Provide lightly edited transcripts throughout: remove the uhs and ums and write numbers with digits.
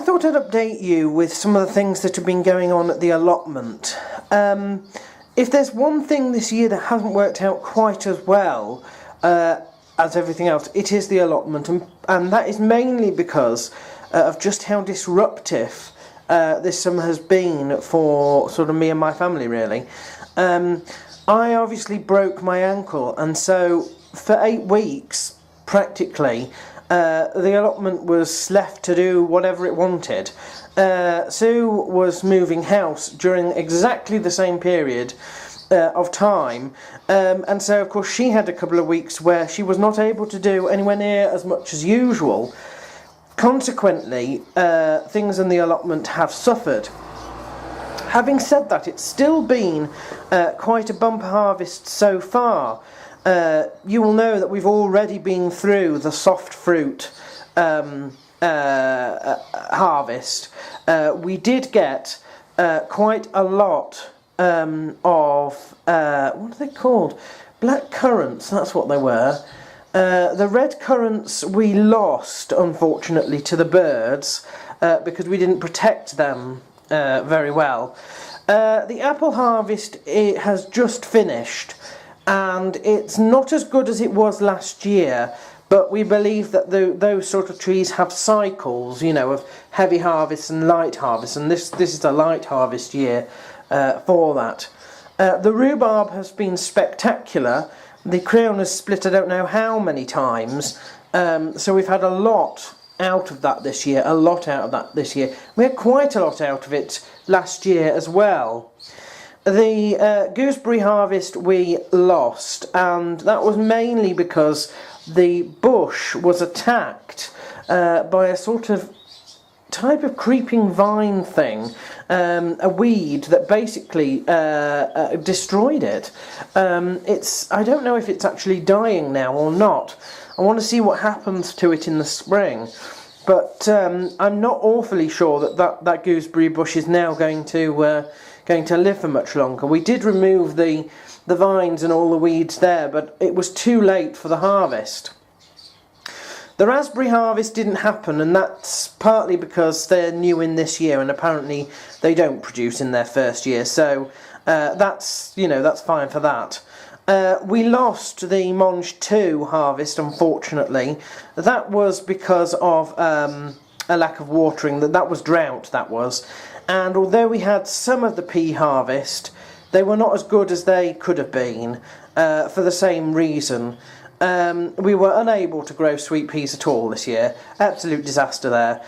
thought I'd update you with some of the things that have been going on at the allotment. If there's one thing this year that hasn't worked out quite as well as everything else, it is the allotment, and that is mainly because of just how disruptive this summer has been for sort of me and my family, really. I obviously broke my ankle, and so for 8 weeks, practically, the allotment was left to do whatever it wanted. Sue was moving house during exactly the same period of time, and so of course she had a couple of weeks where she was not able to do anywhere near as much as usual. Consequently, things in the allotment have suffered. Having said that, it's still been quite a bumper harvest so far. You will know that we've already been through the soft fruit harvest. We did get quite a lot of, what are they called? Black currants, that's what they were. The red currants we lost, unfortunately, to the birds because we didn't protect them very well. The apple harvest, it has just finished, and it's not as good as it was last year, but we believe that those sort of trees have cycles, you know, of heavy harvests and light harvests, and this is a light harvest year for that. The rhubarb has been spectacular. The crown has split I don't know how many times, so we've had a lot out of that this year, We had quite a lot out of it last year as well. The gooseberry harvest we lost, and that was mainly because the bush was attacked by a sort of type of creeping vine thing, a weed that basically destroyed it. I don't know if it's actually dying now or not. I want to see what happens to it in the spring, but I'm not awfully sure that gooseberry bush is now going to live for much longer. We did remove the vines and all the weeds there, but it was too late for the harvest. The raspberry harvest didn't happen, and that's partly because they're new in this year, and apparently they don't produce in their first year, so that's fine for that. We lost the Monge 2 harvest, unfortunately. That was because of a lack of watering. That was drought, that was. And although we had some of the pea harvest, they were not as good as they could have been for the same reason. We were unable to grow sweet peas at all this year. Absolute disaster there.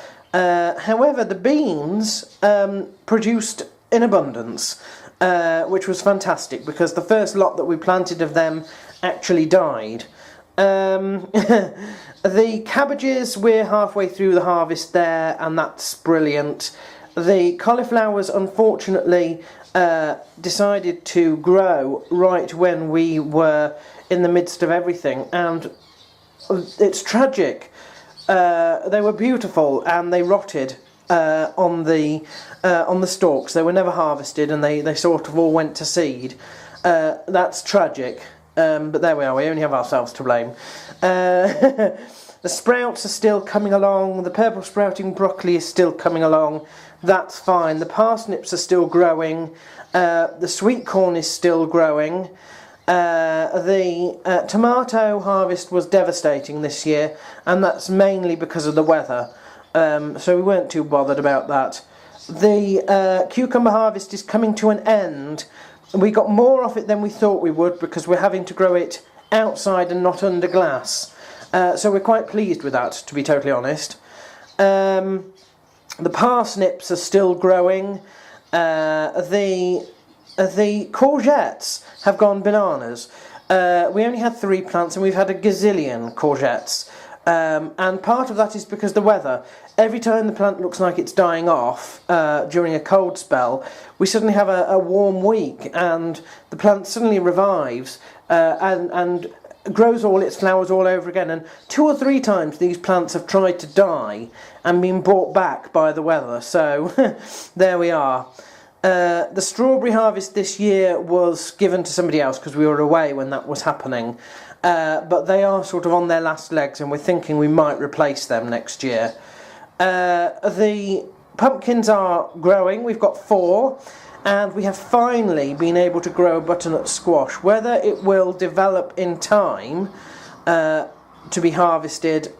However, the beans produced in abundance, which was fantastic because the first lot that we planted of them actually died. The cabbages, we're halfway through the harvest there, and that's brilliant. The cauliflowers, unfortunately, decided to grow right when we were in the midst of everything, and it's tragic. They were beautiful, and they rotted on the stalks. They were never harvested, and they sort of all went to seed. That's tragic, but there we are. We only have ourselves to blame. The sprouts are still coming along. The purple sprouting broccoli is still coming along. That's fine. The parsnips are still growing. The sweet corn is still growing. The tomato harvest was devastating this year, and that's mainly because of the weather. So we weren't too bothered about that. The cucumber harvest is coming to an end. We got more of it than we thought we would because we're having to grow it outside and not under glass. So we're quite pleased with that, to be totally honest. The parsnips are still growing. The courgettes have gone bananas. We only had 3 plants, and we've had a gazillion courgettes. And part of that is because the weather. Every time the plant looks like it's dying off during a cold spell, we suddenly have a warm week, and the plant suddenly revives and grows all its flowers all over again. And 2 or 3 times these plants have tried to die and been brought back by the weather. So there we are. The strawberry harvest this year was given to somebody else because we were away when that was happening. But they are sort of on their last legs, and we're thinking we might replace them next year. The pumpkins are growing. We've got 4, and we have finally been able to grow a butternut squash. Whether it will develop in time to be harvested,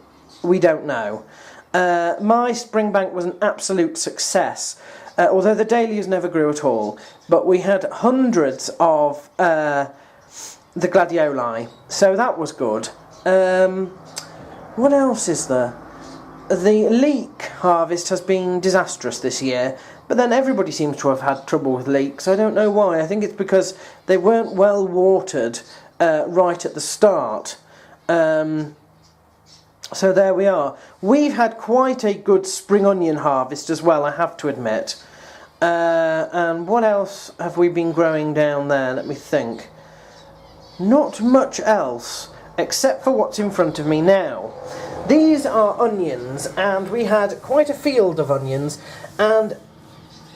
we don't know. My spring bank was an absolute success, although the dahlias never grew at all, but we had hundreds of the gladioli, so that was good. What else is there? The leek harvest has been disastrous this year, but then everybody seems to have had trouble with leeks. I don't know why. I think it's because they weren't well watered right at the start. So there we are. We've had quite a good spring onion harvest as well, I have to admit. And what else have we been growing down there? Let me think. Not much else, except for what's in front of me now. These are onions, and we had quite a field of onions, and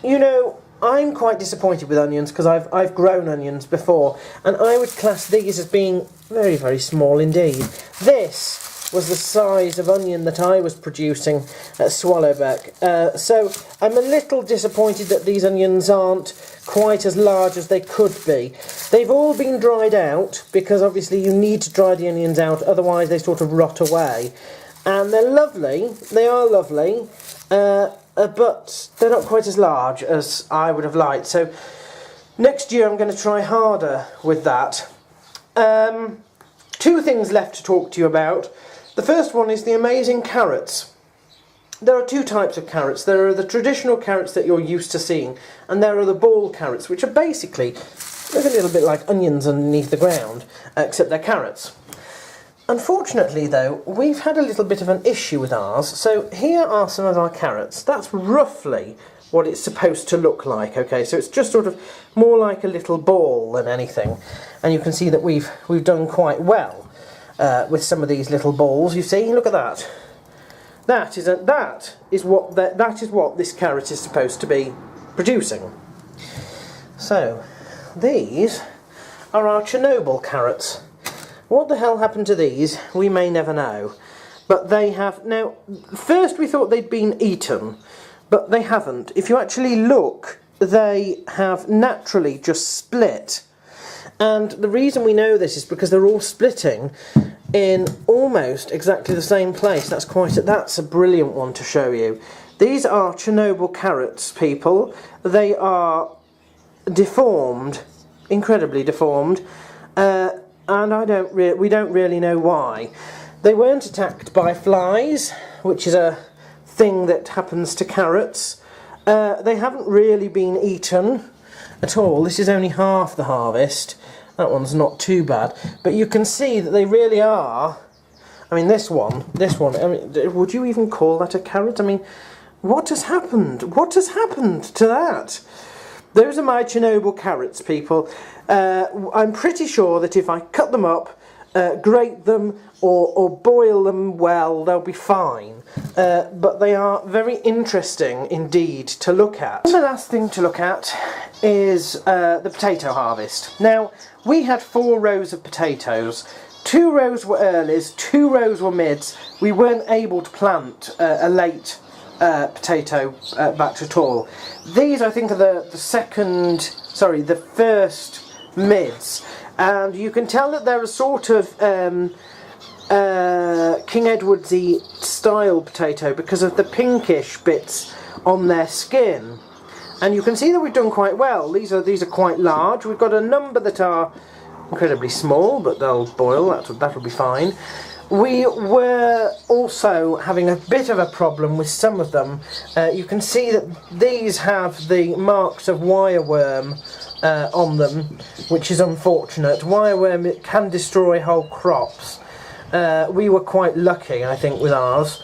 you know, I'm quite disappointed with onions because I've grown onions before, and I would class these as being very, very small indeed. This was the size of onion that I was producing at Swallowbeck. So I'm a little disappointed that these onions aren't quite as large as they could be. They've all been dried out, because obviously you need to dry the onions out, otherwise they sort of rot away. And they're lovely, they are lovely, but they're not quite as large as I would have liked. So next year I'm going to try harder with that. 2 things left to talk to you about. The first one is the amazing carrots. There are 2 types of carrots. There are the traditional carrots that you're used to seeing, and there are the ball carrots, which are basically look a little bit like onions underneath the ground, except they're carrots. Unfortunately though, we've had a little bit of an issue with ours. So here are some of our carrots. That's roughly what it's supposed to look like, okay? So it's just sort of more like a little ball than anything. And you can see that we've done quite well with some of these little balls. You see, look at that. That is what this carrot is supposed to be producing. So these are our Chernobyl carrots. What the hell happened to these? We may never know. But they have... Now, first we thought they'd been eaten, but they haven't. If you actually look, they have naturally just split. And the reason we know this is because they're all splitting in almost exactly the same place. That's a brilliant one to show you. These are Chernobyl carrots, people. They are deformed, incredibly deformed. And we don't really know why. They weren't attacked by flies, which is a thing that happens to carrots. They haven't really been eaten at all. This is only half the harvest. That one's not too bad. But you can see that they really are. I mean, this one, I mean, would you even call that a carrot? I mean, what has happened? What has happened to that? Those are my Chernobyl carrots, people. I'm pretty sure that if I cut them up, grate them, or boil them well, they'll be fine. But they are very interesting indeed to look at. And the last thing to look at is the potato harvest. Now, we had 4 rows of potatoes. 2 rows were earlies, 2 rows were mids. We weren't able to plant a late potato batch at all. These, I think, are the first mids, and you can tell that they're a sort of King Edwardsy style potato because of the pinkish bits on their skin. And you can see that we've done quite well. These are quite large. We've got a number that are incredibly small, but they'll boil. That'll be fine. We were also having a bit of a problem with some of them. You can see that these have the marks of wireworm on them, which is unfortunate. Wireworm can destroy whole crops. We were quite lucky, I think, with ours.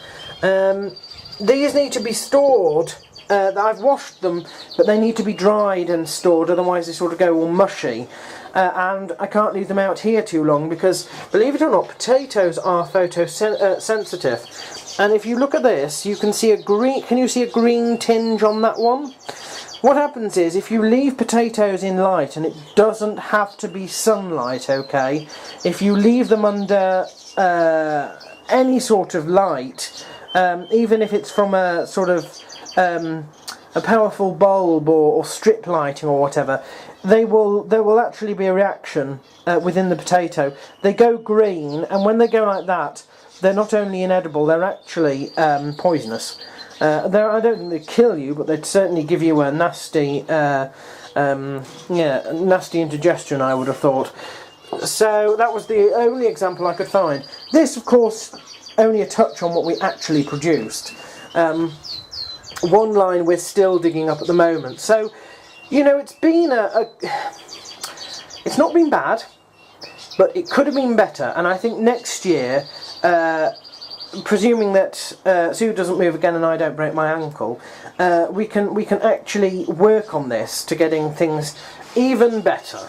These need to be stored. I've washed them, but they need to be dried and stored, otherwise they sort of go all mushy. And I can't leave them out here too long because, believe it or not, potatoes are photosensitive. And if you look at this, you can see a green. Can you see a green tinge on that one? What happens is, if you leave potatoes in light, and it doesn't have to be sunlight, okay? If you leave them under any sort of light, even if it's from a sort of a powerful bulb or strip lighting or whatever, there will actually be a reaction within the potato. They go green, and when they go like that, they're not only inedible, they're actually poisonous. I don't think they kill you, but they'd certainly give you a nasty, nasty indigestion, I would have thought. So that was the only example I could find. This, of course, only a touch on what we actually produced. One line we're still digging up at the moment. So, you know, it's been it's not been bad, but it could have been better. And I think next year, presuming that Sue doesn't move again and I don't break my ankle, we can actually work on this to getting things even better.